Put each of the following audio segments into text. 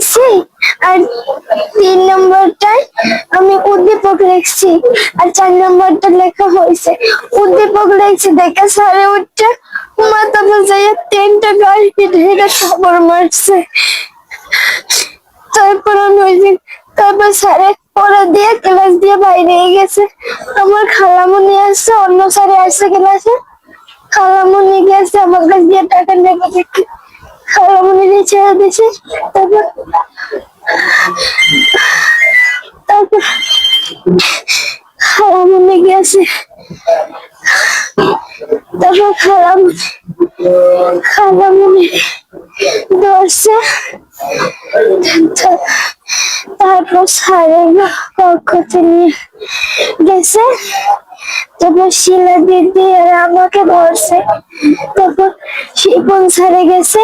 লিখছি আর 3 নম্বরটায় আমি উদ্দীপক লিখছি আর 4 নম্বরটা লেখা হয়েছে উদ্দীপক লিখছি দেখে স্যারে উঠছে মাথা বাজাইয়া 3টা গাড়ি ঢেকে খবর মারছে। তারপর আমি তারপর স্যারে পড়া দিয়ে ক্লাস দিয়ে বাইরে গেছে। আমার খালামণি আসছে, অন্য স্যারে আসছে ক্লাসে, খালামণি গেছে আমার কাছ দিয়ে টাকা নেবে দেখে খালামণি ছেড়ে দিয়েছে। তারপর তারপর খালামণি গেছে, তারপর খালামণি ধরছে। তারপর স্যারের কক্ষতে নিয়ে গেছে, তারপর শিলা দিদি আমাকে ধরছে। তারপর শিপন স্যারে গেছে,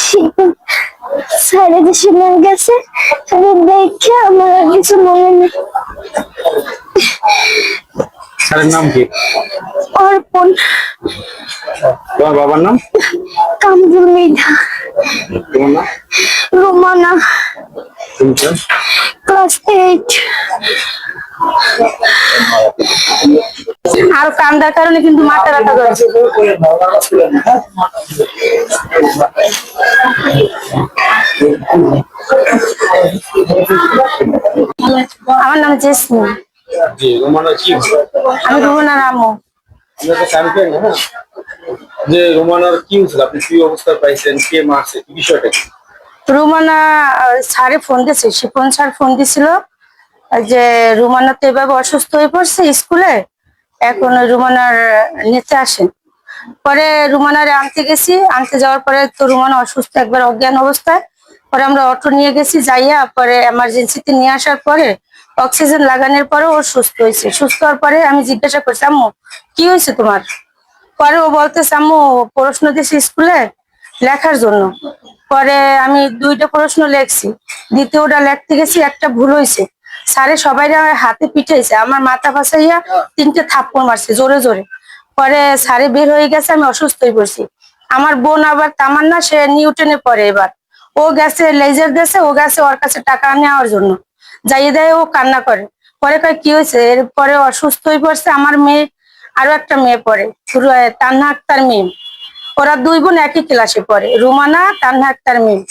শিপন স্যারে শিপন গেছে দেখে আমার আর কিছু মনে নেই। স্যারের নাম কি? অর্পণ। তোমার বাবার নাম? কামরুল মৃধা। তোমার নাম? রোমানা। ক্লাস 8। আর কান্দার কারণে কিন্তু মাথা ব্যথা করছে। আমার নাম জেসমিন। আমি রুমানার আম্মু। যে রোমানার কি হয়েছিল, আপনি কি অবস্থায় পাইছেন, কে মারছে, কি বিষয়টা কি? রুমানা স্যারে ফোন দিয়েছে, শিপন স্যার ফোন দিছিল যে রুমানা তো এভাবে অসুস্থ হয়ে পড়ছে স্কুলে, এখন রুমানার নিতে আসেন। পরে রুমানারে আনতে গেছি, আনতে যাওয়ার পরে তো রুমানা অসুস্থ, একবার অজ্ঞান অবস্থায়। পরে আমরা অটো নিয়ে গেছি, যাইয়া পরে এমার্জেন্সিতে নিয়ে আসার পরে অক্সিজেন লাগানোর পরে ও সুস্থ হয়েছে। সুস্থ হওয়ার পরে আমি জিজ্ঞাসা করছি, আম্মু কি হয়েছে তোমার? পরে ও বলতেছে, আম্মু প্রশ্ন দিয়েছি স্কুলে লেখার জন্য। পরে আমি 2টা প্রশ্ন লেখছি, দ্বিতীয়টা লিখতে গেছি, একটা ভুল হয়েছে। স্যারে সবাই হাতে পিঠাইছে, আমার মাথা ফাঁসাইয়া 3টে থাপ্পড় মারছে জোরে জোরে। পরে স্যারে বের হয়ে গেছে, আমি অসুস্থ হয়ে পড়ছি। আমার বোন আবার তামান্না, সে নিউটনে পড়ে, এবার ও গেছে লেজার দেশে, ও গেছে ওর কাছে টাকা নেওয়ার জন্য, যাইয়ে দেয়, ও কান্না করে। পরে কয় কি হয়েছে, এরপরে অসুস্থ হয়ে পড়ছে। আমার মেয়ে, আরো একটা মেয়ে পড়ে, তান্না আক্তার মেয়ে, ওরা 2 বোন একই ক্লাসে পড়ে, রুমানা তান্না আক্তার মেয়ে,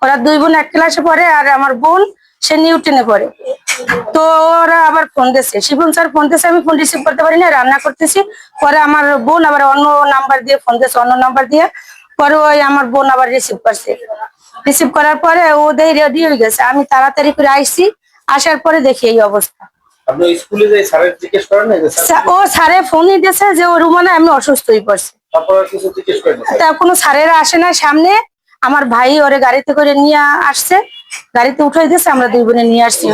ওরা 2 বোন এক ক্লাসে পড়ে। আর আমার বোন সে নিউটনে পড়ে। তো ওরা আবার ফোন দিয়েছে, শিবন স্যার ফোন দিয়েছে, আমি ফোন রিসিভ করতে পারি না, রান্না করতেছি। পরে আমার বোন আবার অন্য নাম্বার দিয়ে ফোন দিয়েছে, অন্য নাম্বার দিয়ে। পরে ওই আমার বোন আবার রিসিভ করছে, রিসিভ করার পরে ওদের রেডি হয়ে গেছে। আমি তাড়াতাড়ি করে আইসি, আসার পরে দেখি এই অবস্থা। আপনি স্কুলে যাই স্যারের জিজ্ঞেস করেন না? ও স্যারে ফোনই দিয়েছে যে ও রুমানা আমি অসুস্থ হয়ে পড়ছি। তারপর আর কিছু জিজ্ঞেস করেন না? তা কোনো স্যারেরা আসে না সামনে। আমার ভাই ওরে গাড়িতে করে নিয়ে আসছে, গাড়িতে উঠাই দিয়েছে, আমরা 2 বোনে নিয়ে আসছি।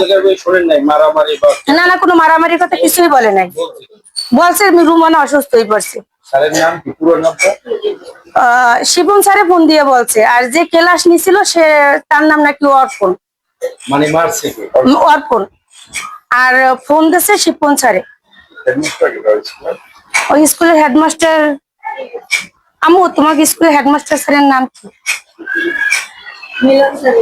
শোনেন নাই মারামারি? না না, কোনো মারামারির কথা কিছুই বলে নাই, বলছে রুমানা অসুস্থ হয়ে পড়ছে। স্যারের নাম কি, পুরো নামটা? শিপন স্যারে ফোন দিয়ে বলছে, আর যে ক্লাস নিছিল সে, তার নাম নাকি অর্পণ। মানে মারছে কি? অর্পণ। আর ফোন দিয়েছে শিপন স্যারে, ওই স্কুলের হেডমাস্টার। আম্মু তোমাকে স্কুলের হেডমাস্টার স্যারের নাম কি? মিলন স্যার।